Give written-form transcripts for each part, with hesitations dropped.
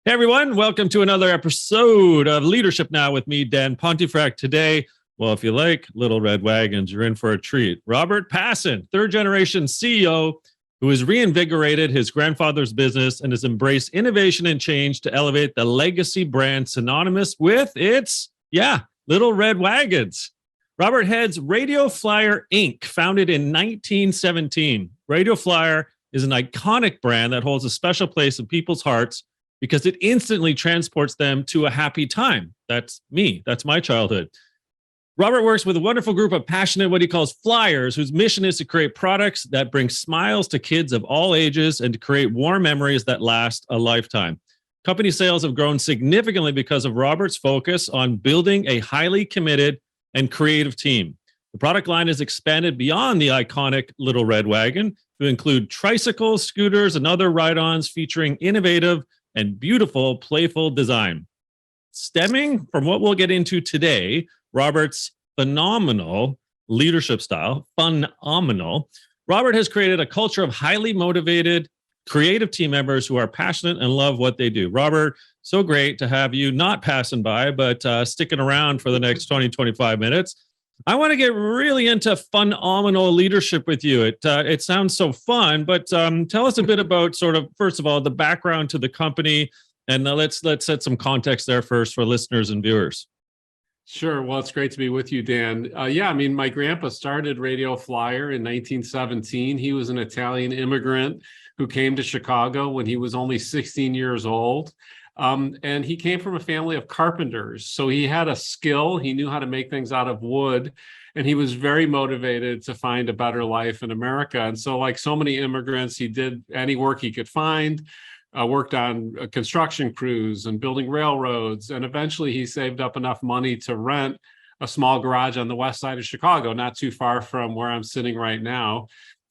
Hey everyone, welcome to another episode of Leadership Now with me, Dan Pontefract. Today, well, if you like Little Red Wagons, you're in for a treat. Robert Pasin, third generation CEO, who has reinvigorated his grandfather's business and has embraced innovation and change to elevate the legacy brand synonymous with its, Little Red Wagons. Robert heads Radio Flyer Inc., founded in 1917. Radio Flyer is an iconic brand that holds a special place in people's hearts because it instantly transports them to a happy time. That's me. That's my childhood. Robert works with a wonderful group of passionate, what he calls flyers, whose mission is to create products that bring smiles to kids of all ages and to create warm memories that last a lifetime. Company sales have grown significantly because of Robert's focus on building a highly committed and creative team. The product line has expanded beyond the iconic Little Red Wagon to include tricycles, scooters, and other ride-ons featuring innovative and beautiful, playful design. Stemming from what we'll get into today, Robert's phenomenal leadership style, Robert has created a culture of highly motivated, creative team members who are passionate and love what they do. Robert, so great to have you not passing by, but sticking around for the next 20, 25 minutes. I want to get really into phenomenal leadership with you. It sounds so fun, but tell us a bit about sort of, first of all, the background to the company, and let's set some context there first for listeners and viewers. Sure. Well, it's great to be with you, Dan. My grandpa started Radio Flyer in 1917. He was an Italian immigrant who came to Chicago when he was only 16 years old. And he came from a family of carpenters. So he had a skill. He knew how to make things out of wood. And he was very motivated to find a better life in America. And so, like so many immigrants, he did any work he could find, worked on construction crews and building railroads. And eventually he saved up enough money to rent a small garage on the west side of Chicago, not too far from where I'm sitting right now.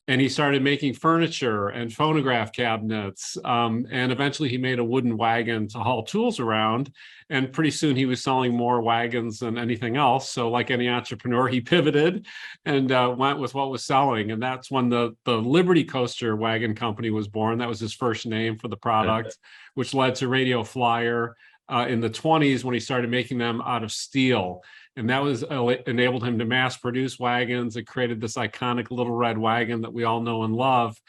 And he started making furniture and phonograph cabinets. And eventually he made a wooden wagon to haul tools around. And pretty soon he was selling more wagons than anything else. So like any entrepreneur, he pivoted and went with what was selling. And that's when the Liberty Coaster Wagon Company was born. That was his first name for the product, which led to Radio Flyer in the 20s when he started making them out of steel. And that was enabled him to mass produce wagons. It created this iconic Little Red Wagon that we all know and love.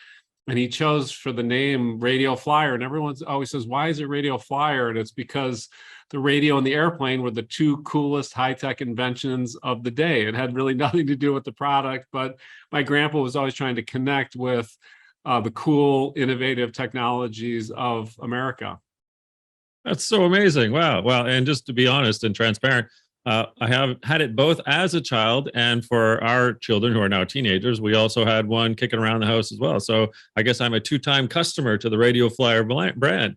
And he chose for the name Radio Flyer. And everyone always says, why is it Radio Flyer? And it's because the radio and the airplane were the two coolest high-tech inventions of the day. It had really nothing to do with the product, but my grandpa was always trying to connect with the cool, innovative technologies of America. That's so amazing. Wow. Well, and just to be honest and transparent, I have had it both as a child and for our children who are now teenagers. We also had one kicking around the house as well. So I guess I'm a two-time customer to the Radio Flyer brand.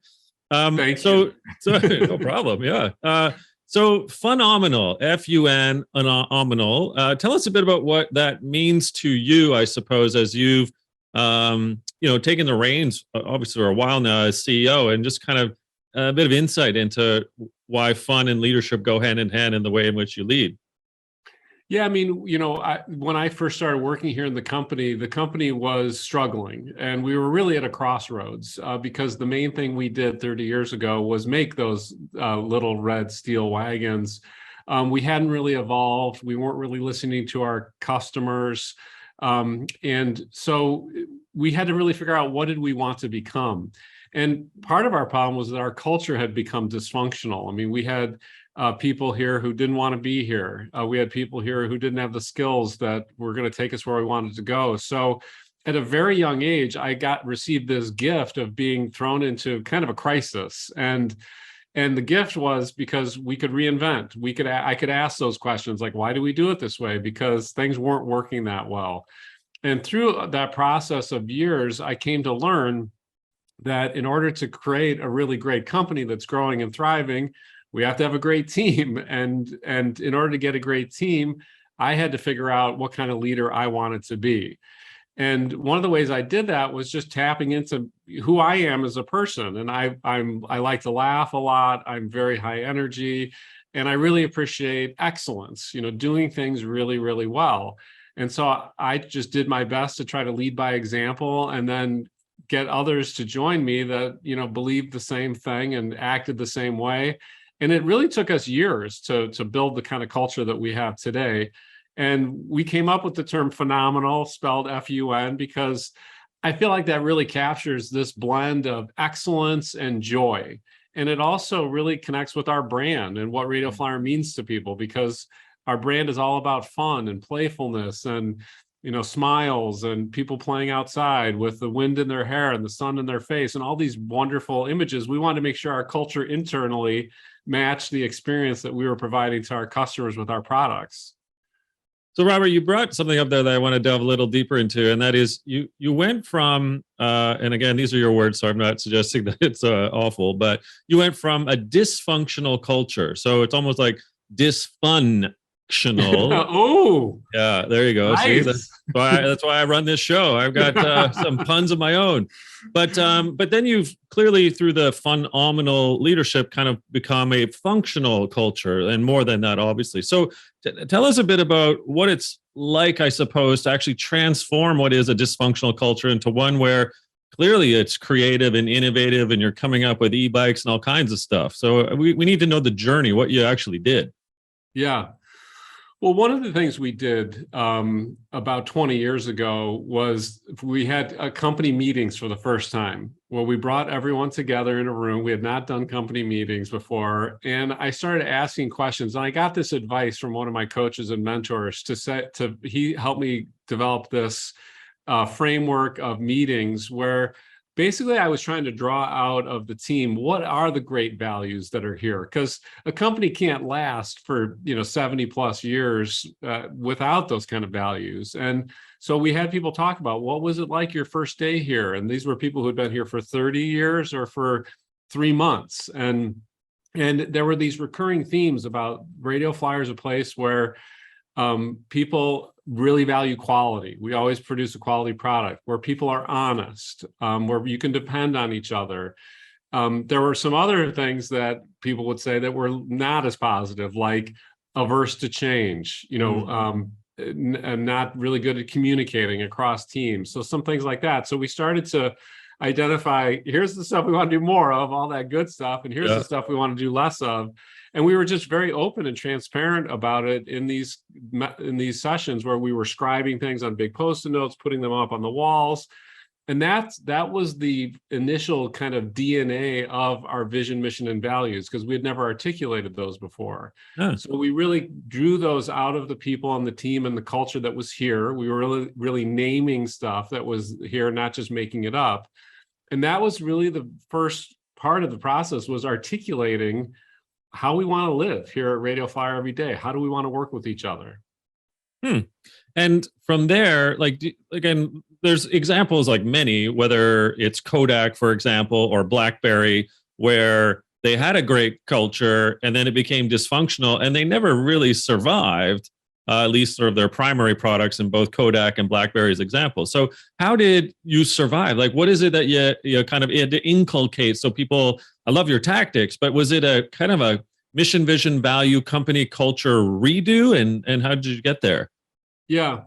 Thank you. So no problem. Yeah. So phenomenal, F-U-N, phenomenal. Tell us a bit about what that means to you, I suppose, as you've, taken the reins, obviously for a while now as CEO, and just kind of a bit of insight into why fun and leadership go hand in hand in the way in which you lead. Yeah, when I first started working here in the company was struggling, and we were really at a crossroads because the main thing we did 30 years ago was make those little red steel wagons. We hadn't really evolved. We weren't really listening to our customers. And so we had to really figure out, what did we want to become? And part of our problem was that our culture had become dysfunctional. I mean, we had people here who didn't want to be here. We had people here who didn't have the skills that were going to take us where we wanted to go. So at a very young age, I received this gift of being thrown into kind of a crisis. And the gift was because we could reinvent. I could ask those questions like, why do we do it this way? Because things weren't working that well. And through that process of years, I came to learn that in order to create a really great company that's growing and thriving, we have to have a great team. And in order to get a great team, I had to figure out what kind of leader I wanted to be. And one of the ways I did that was just tapping into who I am as a person. And I like to laugh a lot. I'm very high energy, and I really appreciate excellence, doing things really, really well. And so I just did my best to try to lead by example, and then get others to join me that, believed the same thing and acted the same way. And it really took us years to build the kind of culture that we have today. And we came up with the term phenomenal, spelled F-U-N, because I feel like that really captures this blend of excellence and joy. And it also really connects with our brand and what Radio Flyer means to people, because our brand is all about fun and playfulness and, smiles and people playing outside with the wind in their hair and the sun in their face and all these wonderful images. We wanted to make sure our culture internally matched the experience that we were providing to our customers with our products. So, Robert, you brought something up there that I want to delve a little deeper into, and that is you went from, and again, these are your words, so I'm not suggesting that it's awful, but you went from a dysfunctional culture. So it's almost like dysfunctional. Oh, yeah, there you go. Nice. See, that's why I run this show. I've got some puns of my own. But then you've clearly, through the phenomenal leadership, kind of become a functional culture, and more than that, obviously. So tell us a bit about what it's like, I suppose, to actually transform what is a dysfunctional culture into one where clearly it's creative and innovative, and you're coming up with e-bikes and all kinds of stuff. So we need to know the journey, what you actually did. Yeah. Well, one of the things we did about 20 years ago was we had company meetings for the first time, where we brought everyone together in a room. We had not done company meetings before. And I started asking questions. And I got this advice from one of my coaches and mentors he helped me develop this framework of meetings where basically I was trying to draw out of the team, what are the great values that are here? Because a company can't last for 70 plus years without those kind of values. And so we had people talk about, what was it like your first day here? And these were people who had been here for 30 years or for 3 months. And there were these recurring themes about Radio Flyer is a place where people really value quality. We always produce a quality product where people are honest, where you can depend on each other. There were some other things that people would say that were not as positive, like averse to change, and not really good at communicating across teams. So some things like that. So we started to identify, here's the stuff we want to do more of, all that good stuff, and here's the stuff we want to do less of. And we were just very open and transparent about it in these sessions where we were scribing things on big Post-it notes, putting them up on the walls. And that was the initial kind of DNA of our vision, mission, and values, because we had never articulated those before. So we really drew those out of the people on the team and the culture that was here. We were really naming stuff that was here, not just making it up. And that was really the first part of the process, was articulating how we want to live here at Radio Flyer every day. How do we want to work with each other? And from there, again, there's examples like many, whether it's Kodak, for example, or BlackBerry, where they had a great culture and then it became dysfunctional and they never really survived, at least sort of their primary products in both Kodak and BlackBerry's examples. So how did you survive? Like, what is it that you kind of had to inculcate so people, I love your tactics, but was it a kind of a mission, vision, value, company culture redo? And how did you get there? Yeah.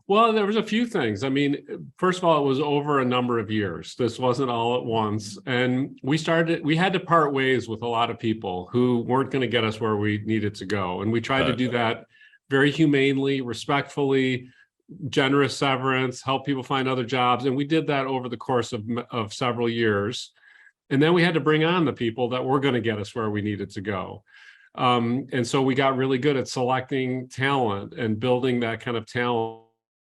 Well, there was a few things. I mean, first of all, it was over a number of years. This wasn't all at once. And we had to part ways with a lot of people who weren't going to get us where we needed to go. And we tried to do that very humanely, respectfully, generous severance, help people find other jobs. And we did that over the course of several years. And then we had to bring on the people that were going to get us where we needed to go. And so we got really good at selecting talent and building that kind of talent.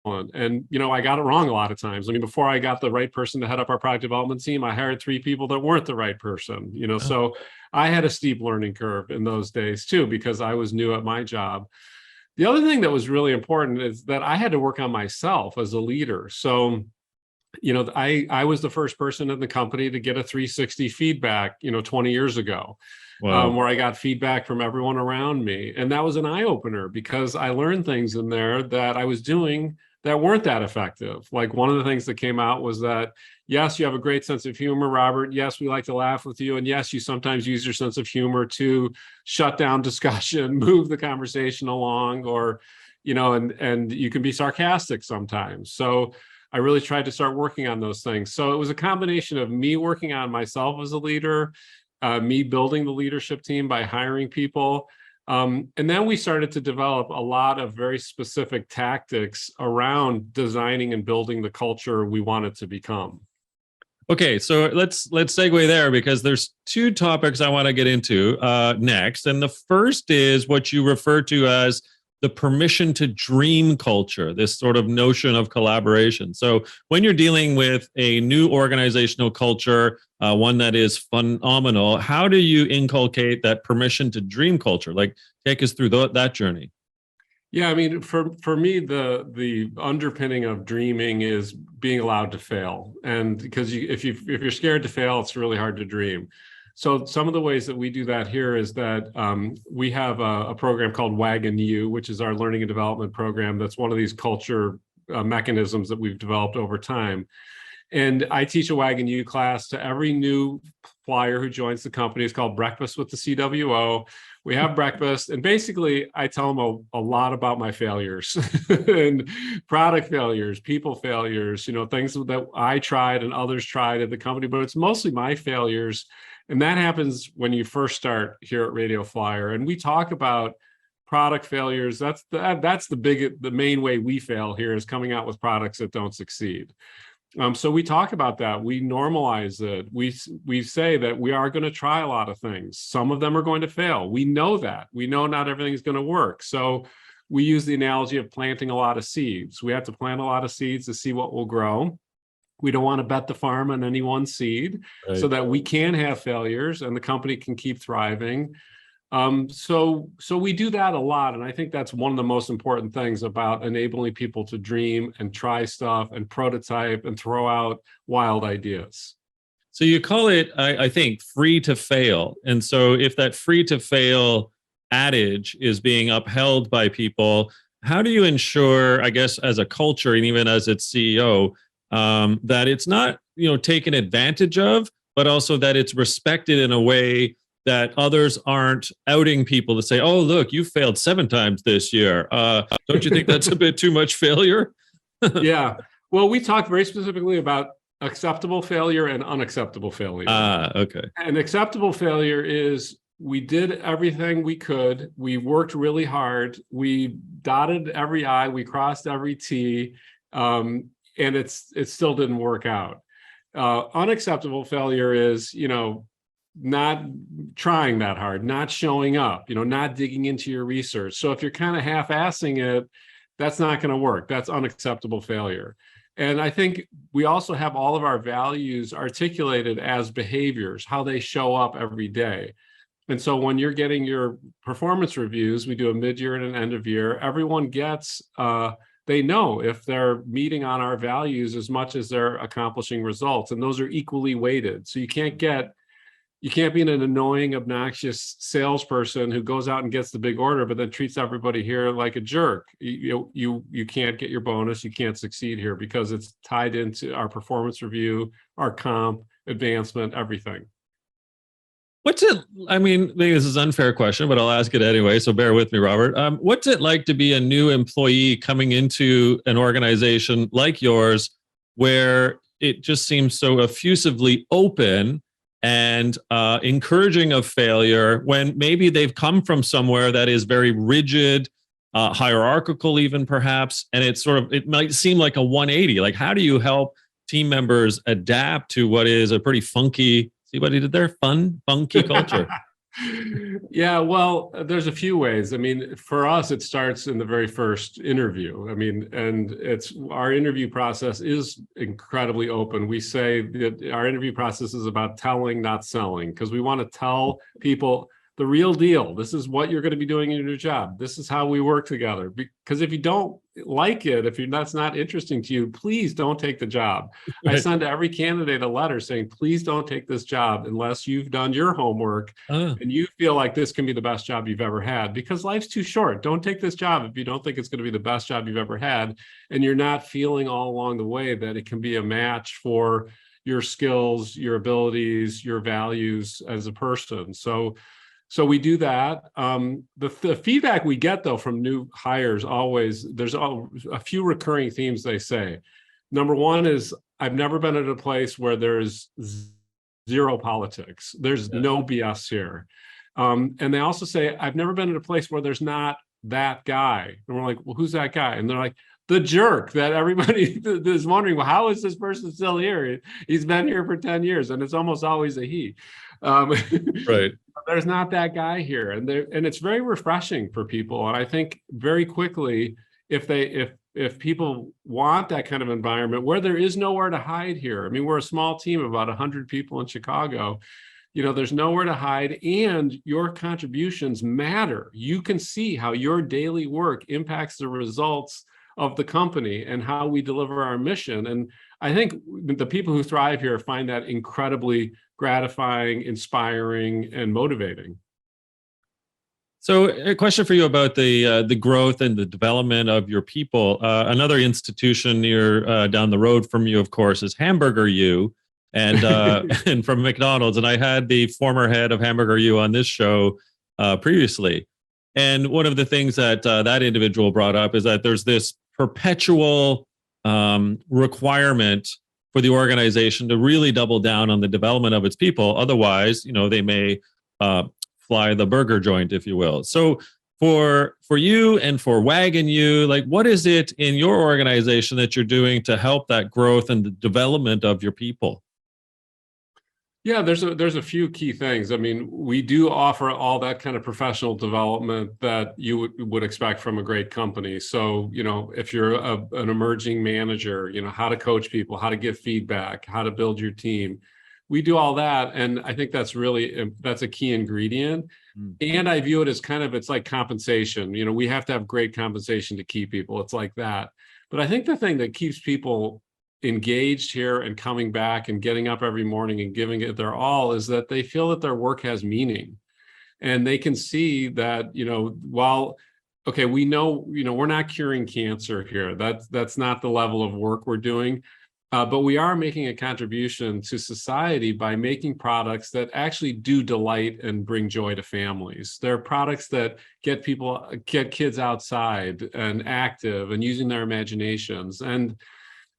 And, I got it wrong a lot of times. I mean, before I got the right person to head up our product development team, I hired 3 people that weren't the right person, so I had a steep learning curve in those days too, because I was new at my job. The other thing that was really important is that I had to work on myself as a leader. So, I was the first person in the company to get a 360 feedback, 20 years ago. Wow. Where I got feedback from everyone around me. And that was an eye-opener, because I learned things in there that I was doing that weren't that effective. Like, one of the things that came out was that, yes, you have a great sense of humor, Robert. Yes, we like to laugh with you. And yes, you sometimes use your sense of humor to shut down discussion, move the conversation along, or, and you can be sarcastic sometimes. So I really tried to start working on those things. So it was a combination of me working on myself as a leader, me building the leadership team by hiring people. And then we started to develop a lot of very specific tactics around designing and building the culture we wanted to become. Okay, so let's segue there, because there's two topics I want to get into next. And the first is what you refer to as the permission to dream culture, this sort of notion of collaboration. So when you're dealing with a new organizational culture, one that is phenomenal, how do you inculcate that permission to dream culture? Like, take us through that journey. Yeah, I mean, for me, the underpinning of dreaming is being allowed to fail, and because if you're scared to fail, it's really hard to dream. So some of the ways that we do that here is that we have a program called Wagon U, which is our learning and development program. That's one of these culture mechanisms that we've developed over time. And I teach a Wagon U class to every new flyer who joins the company. It's called Breakfast with the CWO. We have breakfast, and basically I tell them a lot about my failures and product failures, people failures, things that I tried and others tried at the company, but it's mostly my failures. And that happens when you first start here at Radio Flyer. And we talk about product failures. That's the main way we fail here, is coming out with products that don't succeed. So we talk about that. We normalize it. We say that we are going to try a lot of things. Some of them are going to fail. We know that. We know not everything is going to work. So we use the analogy of planting a lot of seeds. We have to plant a lot of seeds to see what will grow. We don't want to bet the farm on any one seed, right, so that we can have failures and the company can keep thriving. So we do that a lot. And I think that's one of the most important things about enabling people to dream and try stuff and prototype and throw out wild ideas. So you call it, I think, free to fail. And so if that free to fail adage is being upheld by people, how do you ensure, I guess, as a culture and even as its CEO, that it's not, taken advantage of, but also that it's respected in a way that others aren't outing people to say, oh, look, you failed 7 times this year. Don't you think that's a bit too much failure? Yeah. Well, we talked very specifically about acceptable failure and unacceptable failure. Okay. And acceptable failure is we did everything we could. We worked really hard. We dotted every I, we crossed every T, and it still didn't work out. Unacceptable failure is, not trying that hard, not showing up, not digging into your research. So if you're kind of half-assing it, that's not going to work. That's unacceptable failure. And I think we also have all of our values articulated as behaviors, how they show up every day. And so when you're getting your performance reviews, we do a mid-year and an end of year, everyone gets, they know if they're meeting on our values as much as they're accomplishing results. And those are equally weighted. So you can't be an annoying, obnoxious salesperson who goes out and gets the big order, but then treats everybody here like a jerk. You can't get your bonus. You can't succeed here because it's tied into our performance review, our comp, advancement, everything. Maybe this is an unfair question, but I'll ask it anyway. So bear with me, Robert. What's it like to be a new employee coming into an organization like yours, where it just seems so effusively open and encouraging of failure, when maybe they've come from somewhere that is very rigid, hierarchical even perhaps, and it might seem like a 180. Like, how do you help team members adapt to what is a pretty funky, see what he did there? Funky culture. Yeah, well, there's a few ways. I mean, for us, it starts in the very first interview. I mean, and our interview process is incredibly open. We say that our interview process is about telling, not selling, because we want to tell people the real deal. This is what you're going to be doing in your new job. This is how we work together. Because if you don't like it, that's not interesting to you, please don't take the job. I send every candidate a letter saying, please don't take this job unless you've done your homework and you feel like this can be the best job you've ever had, because life's too short. Don't take this job if you don't think it's going to be the best job you've ever had, and you're not feeling all along the way that it can be a match for your skills, your abilities, your values as a person. So we do that. The feedback we get, though, from new hires, always, there's a few recurring themes they say. Number one is I've never been at a place where there's zero politics. There's no BS here. And they also say, I've never been at a place where there's not that guy. And we're like, well, who's that guy? And they're like, the jerk that everybody is wondering, well, how is this person still here? He's been here for 10 years, and it's almost always a he. Right. There's not that guy here. And it's very refreshing for people. And I think very quickly, if people want that kind of environment where there is nowhere to hide here. I mean, we're a small team of about 100 people in Chicago. There's nowhere to hide, and your contributions matter. You can see how your daily work impacts the results of the company and how we deliver our mission. And I think the people who thrive here find that incredibly gratifying, inspiring, and motivating. So a question for you about the growth and the development of your people. Another institution near down the road from you, of course, is Hamburger U, and and from McDonald's. And I had the former head of Hamburger U on this show previously. And one of the things that that individual brought up is that there's this perpetual requirement for the organization to really double down on the development of its people. Otherwise, they may fly the burger joint, if you will. So for you and for Wagon U, like, what is it in your organization that you're doing to help that growth and the development of your people? Yeah, there's a few key things. I mean, we do offer all that kind of professional development that you would expect from a great company. So, if you're an emerging manager, how to coach people, how to give feedback, how to build your team. We do all that. And I think that's a key ingredient. And I view it as it's like compensation. We have to have great compensation to keep people. It's like that. But I think the thing that keeps people engaged here and coming back and getting up every morning and giving it their all is that they feel that their work has meaning. And they can see that, while, okay, we know, we're not curing cancer here. That's not the level of work we're doing. But we are making a contribution to society by making products that actually do delight and bring joy to families. They're products that get kids outside and active and using their imaginations. And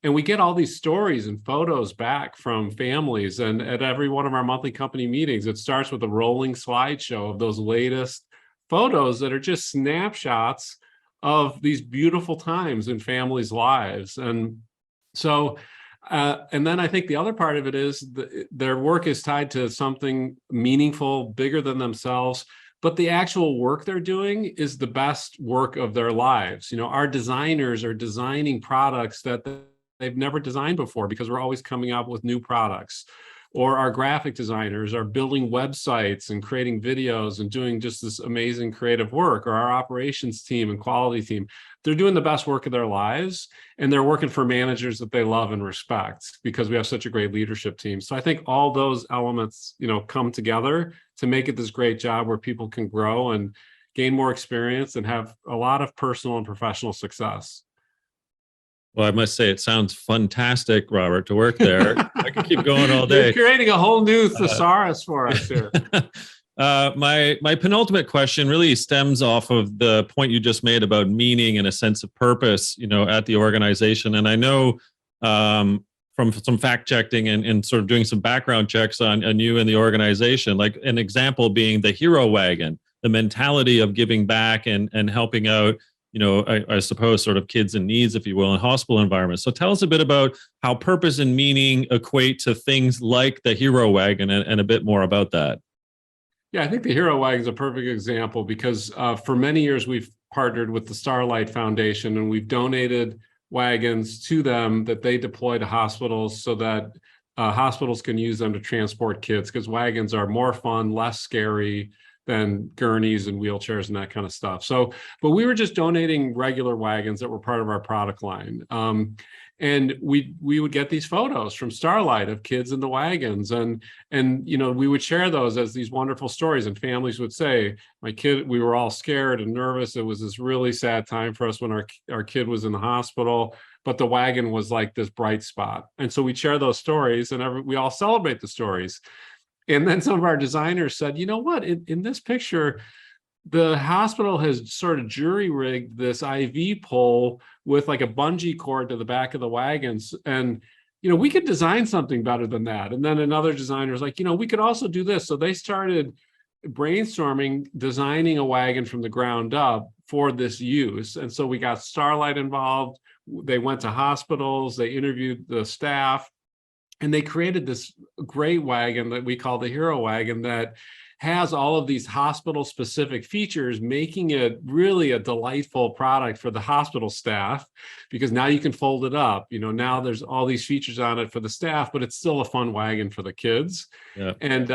we get all these stories and photos back from families. And at every one of our monthly company meetings, it starts with a rolling slideshow of those latest photos that are just snapshots of these beautiful times in families' lives. And so, and then I think the other part of it is their work is tied to something meaningful, bigger than themselves. But the actual work they're doing is the best work of their lives. Our designers are designing products that they've never designed before because we're always coming up with new products. Or our graphic designers are building websites and creating videos and doing just this amazing creative work. Or our operations team and quality team, they're doing the best work of their lives, and they're working for managers that they love and respect because we have such a great leadership team. So I think all those elements, come together to make it this great job where people can grow and gain more experience and have a lot of personal and professional success. Well, I must say, it sounds fantastic, Robert, to work there. I could keep going all day. You're creating a whole new thesaurus for us here. My penultimate question really stems off of the point you just made about meaning and a sense of purpose, at the organization. And I know from some fact checking and sort of doing some background checks on you and the organization, like an example being the hero wagon, the mentality of giving back and helping out, I suppose sort of kids in needs, if you will, in hospital environments. So tell us a bit about how purpose and meaning equate to things like the hero wagon and a bit more about that. Yeah, I think the hero wagon is a perfect example because for many years we've partnered with the Starlight Foundation and we've donated wagons to them that they deploy to hospitals so that hospitals can use them to transport kids because wagons are more fun, less scary than gurneys and wheelchairs and that kind of stuff. So, but we were just donating regular wagons that were part of our product line. And we would get these photos from Starlight of kids in the wagons. And we would share those as these wonderful stories. And families would say, my kid, we were all scared and nervous. It was this really sad time for us when our kid was in the hospital, but the wagon was like this bright spot. And so we'd share those stories and we all celebrate the stories. And then some of our designers said, you know what, in this picture, the hospital has sort of jury rigged this IV pole with like a bungee cord to the back of the wagons. And, we could design something better than that. And then another designer was like, we could also do this. So they started brainstorming, designing a wagon from the ground up for this use. And so we got Starlight involved. They went to hospitals, they interviewed the staff, and they created this great wagon that we call the Hero Wagon that has all of these hospital specific features, making it really a delightful product for the hospital staff, because now you can fold it up. Now there's all these features on it for the staff, but it's still a fun wagon for the kids. Yeah. And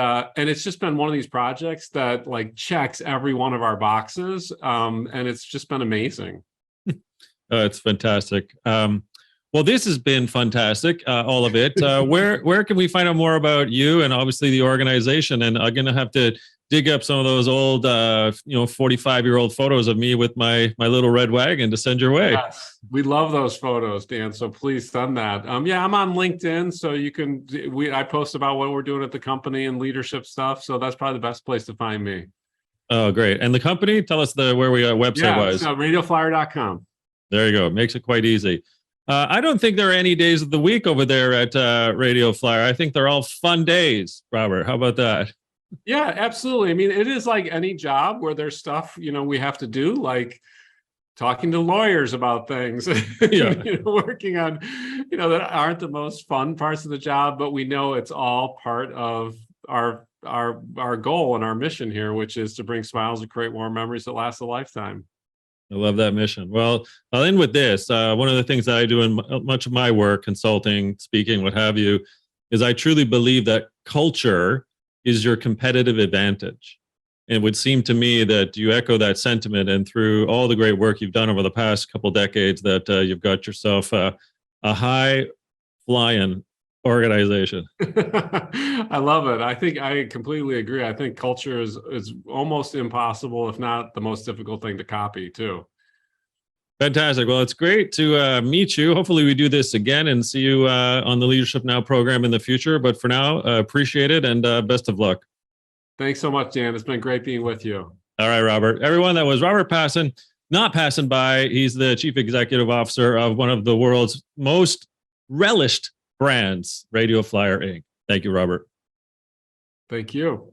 it's just been one of these projects that like checks every one of our boxes. And it's just been amazing. It's fantastic. Well, this has been fantastic, all of it. Where can we find out more about you and obviously the organization? And I'm going to have to dig up some of those old, 45-year-old photos of me with my little red wagon to send your way. Yes, we love those photos, Dan. So please send that. Yeah, I'm on LinkedIn, so you can. I post about what we're doing at the company and leadership stuff. So that's probably the best place to find me. Oh, great! And the company, tell us where we website was. radioflyer.com. There you go. Makes it quite easy. I don't think there are any days of the week over there at Radio Flyer. I think they're all fun days, Robert. How about that? Yeah, absolutely. I mean, it is like any job where there's stuff, we have to do, like talking to lawyers about things, working on, that aren't the most fun parts of the job, but we know it's all part of our goal and our mission here, which is to bring smiles and create warm memories that last a lifetime. I love that mission. Well, I'll end with this. One of the things that I do in much of my work, consulting, speaking, what have you, is I truly believe that culture is your competitive advantage. It would seem to me that you echo that sentiment, and through all the great work you've done over the past couple decades, that you've got yourself a high-flying organization. I love it. I think I completely agree. I think culture is almost impossible, if not the most difficult thing to copy too. Fantastic. Well, it's great to meet you. Hopefully we do this again and see you on the Leadership Now program in the future. But for now, appreciate it and best of luck. Thanks so much, Dan. It's been great being with you. All right, Robert. Everyone, that was Robert Pasin, not passing by. He's the Chief Executive Officer of one of the world's most relished brands, Radio Flyer Inc. Thank you, Robert. Thank you.